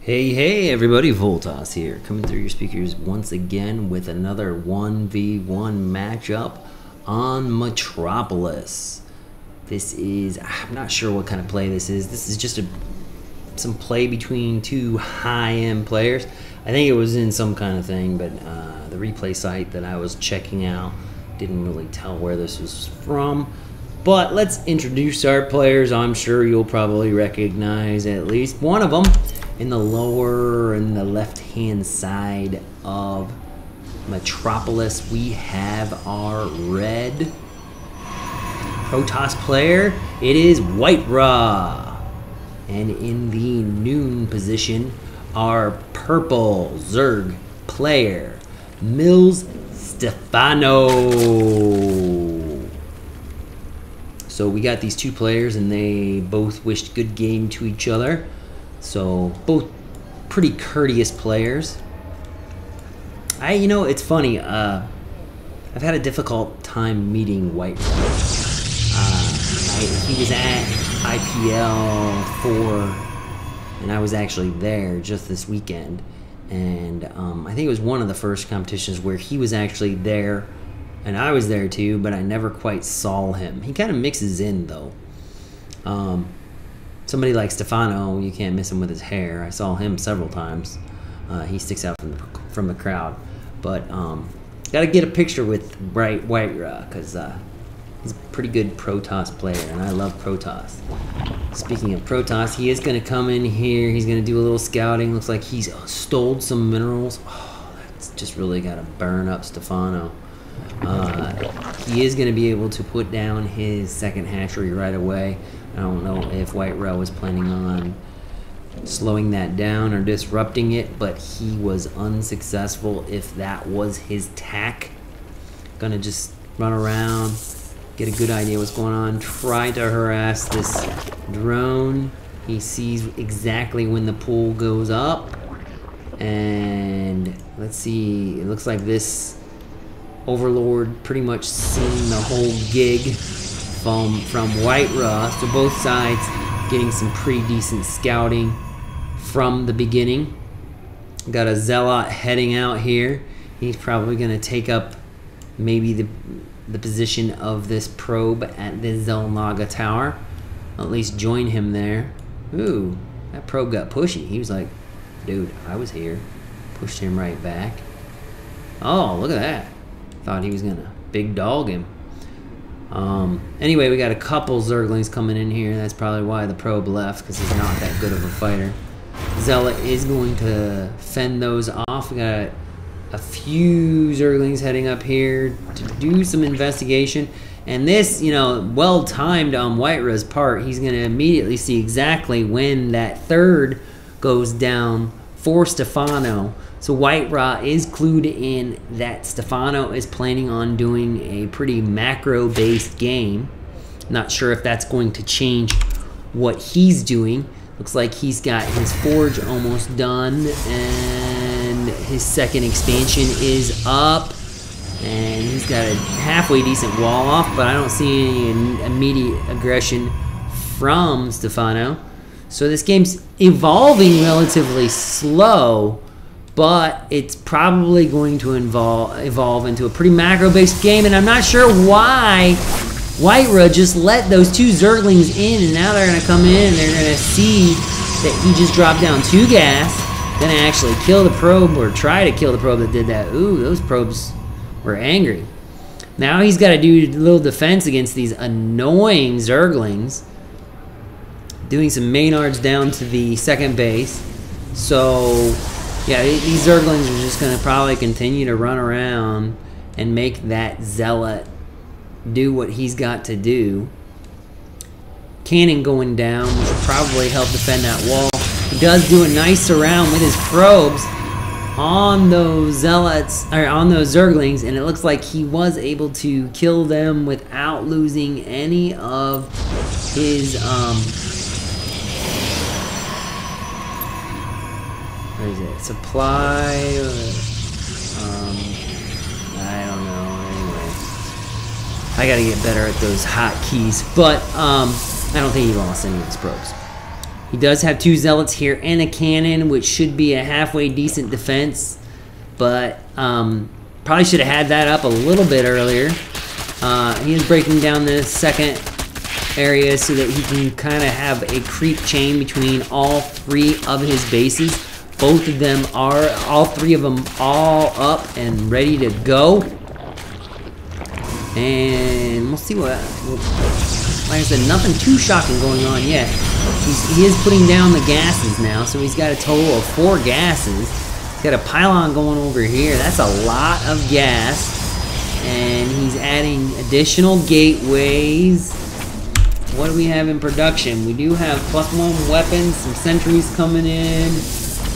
Hey everybody, Protoss here, coming through your speakers once again with another 1v1 matchup on Metropolis. This is, I'm not sure what kind of play this is. This is just some play between two high-end players. I think it was in some kind of thing, but the replay site that I was checking out didn't really tell where this was from. But let's introduce our players. I'm sure you'll probably recognize at least one of them. In the lower and the left-hand side of Metropolis, we have our red Protoss player. It is WhiteRa. And in the noon position, our purple Zerg player, Stephano. So we got these two players, and they both wished good game to each other. So both pretty courteous players. You know, it's funny. I've had a difficult time meeting WhiteRa. He was at IPL 4, and I was actually there just this weekend. And I think it was one of the first competitions where he was actually there, and I was there too, but I never quite saw him. He kind of mixes in though. Somebody like Stephano, you can't miss him with his hair. I saw him several times. He sticks out from the crowd. But got to get a picture with WhiteRa because he's a pretty good Protoss player, and I love Protoss. Speaking of Protoss, he is going to come in here. He's going to do a little scouting. Looks like he's stole some minerals. Oh, that's just really got to burn up Stephano. He is going to be able to put down his second hatchery right away. I don't know if WhiteRa was planning on slowing that down or disrupting it, but he was unsuccessful if that was his tack. Gonna just run around, get a good idea what's going on, try to harass this drone. He sees exactly when the pool goes up, and let's see, it looks like this Overlord pretty much seen the whole gig from WhiteRa, so both sides getting some pretty decent scouting from the beginning. Got a Zealot heading out here. He's probably going to take up maybe the position of this probe at the Zelnaga Tower. At least join him there. Ooh, that probe got pushy. He was like, dude, I was here. Pushed him right back. Oh, look at that. Thought he was going to big dog him. Anyway, we got a couple Zerglings coming in here. That's probably why the probe left, because he's not that good of a fighter. Zealot is going to fend those off. We got a few Zerglings heading up here to do some investigation. And this, you know, well-timed on WhiteRa's part. He's going to immediately see exactly when that third goes down for Stephano. So WhiteRa is clued in that Stephano is planning on doing a pretty macro-based game. Not sure if that's going to change what he's doing. Looks like he's got his forge almost done, and his second expansion is up. And he's got a halfway decent wall off, but I don't see any immediate aggression from Stephano. So this game's evolving relatively slow, but it's probably going to evolve into a pretty macro-based game, and I'm not sure why WhiteRa just let those two Zerglings in, and now they're going to come in and they're going to see that he just dropped down 2 gas, going to actually kill the probe, or try to kill the probe that did that. Ooh, those probes were angry. Now he's got to do a little defense against these annoying Zerglings, doing some Maynards down to the second base. So yeah, these Zerglings are just going to probably continue to run around and make that Zealot do what he's got to do. Cannon going down, which will probably help defend that wall. He does do a nice surround with his probes on those Zealots, or on those Zerglings, and it looks like he was able to kill them without losing any of his what is it? Supply? I don't know. Anyway, I gotta get better at those hotkeys. But I don't think he lost any of his probes. He does have 2 zealots here and a cannon, which should be a halfway decent defense. But probably should have had that up a little bit earlier. He is breaking down the second area so that he can kind of have a creep chain between all 3 of his bases. Both of them are, all 3 of them, all up and ready to go. And we'll see what, like I said, nothing too shocking going on yet. He is putting down the gases now, so he's got a total of 4 gases. He's got a pylon going over here. That's a lot of gas. And he's adding additional gateways. What do we have in production? We do have +1 weapons, some sentries coming in.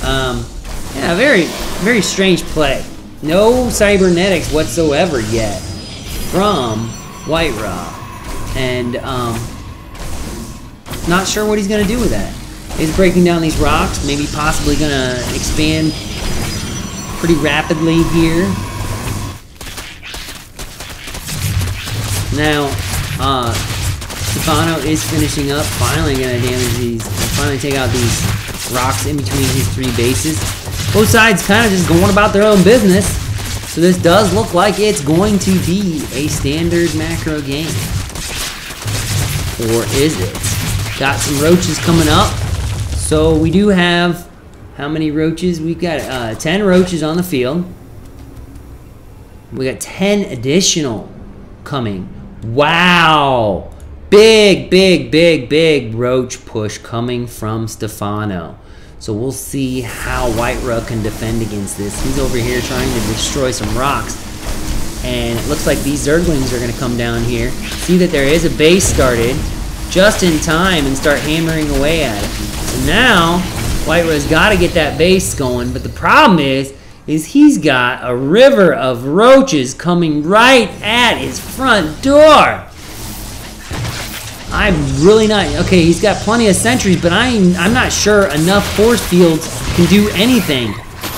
Yeah, very, very strange play. No cybernetics whatsoever yet from WhiteRa. And not sure what he's going to do with that. He's breaking down these rocks, maybe possibly going to expand pretty rapidly here. Now, Stephano is finishing up, finally going to damage these, finally take out these rocks in between his 3 bases. Both sides kind of just going about their own business. So this does look like it's going to be a standard macro game. Or is it? Got some roaches coming up. So we do have, how many roaches? We've got 10 roaches on the field. We got 10 additional coming. Wow! Big, big, big, big roach push coming from Stephano. So we'll see how WhiteRa can defend against this. He's over here trying to destroy some rocks. And it looks like these Zerglings are going to come down here. See that there is a base started just in time and start hammering away at it. So now, WhiteRa's got to get that base going. But the problem is he's got a river of roaches coming right at his front door. I'm really not, okay, he's got plenty of sentries, but I'm not sure enough force fields can do anything.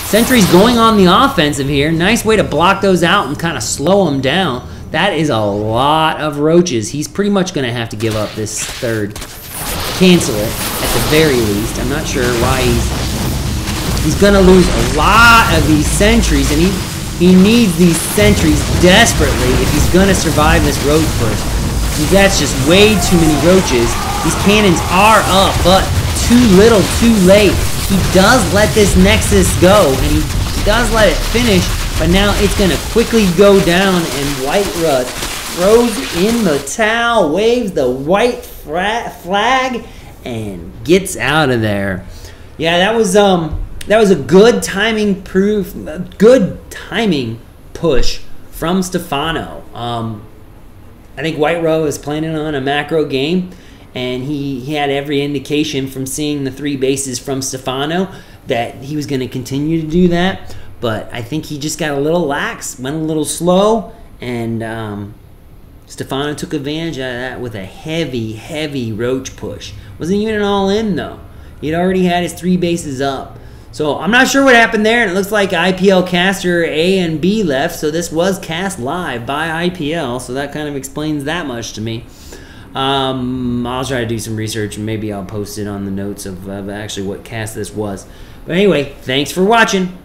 Sentries going on the offensive here. Nice way to block those out and kind of slow them down. That is a lot of roaches. He's pretty much going to have to give up this third. Cancel it, at the very least. I'm not sure why he's going to lose a lot of these sentries, and he needs these sentries desperately if he's going to survive this roach push. That's just way too many roaches. These cannons are up, but too little, too late. He does let this Nexus go, and he does let it finish, but now it's going to quickly go down, and WhiteRa throws in the towel, waves the white flag, and gets out of there. Yeah, that was a good timing push from Stephano. I think WhiteRa was planning on a macro game, and he had every indication from seeing the 3 bases from Stephano that he was going to continue to do that. But I think he just got a little lax, went a little slow, and Stephano took advantage of that with a heavy, heavy roach push. Wasn't even an all-in, though. He'd already had his 3 bases up. So I'm not sure what happened there, and it looks like IPL caster A and B left, so this was cast live by IPL, so that kind of explains that much to me. I'll try to do some research, and maybe I'll post it on the notes of actually what cast this was. But anyway, thanks for watching.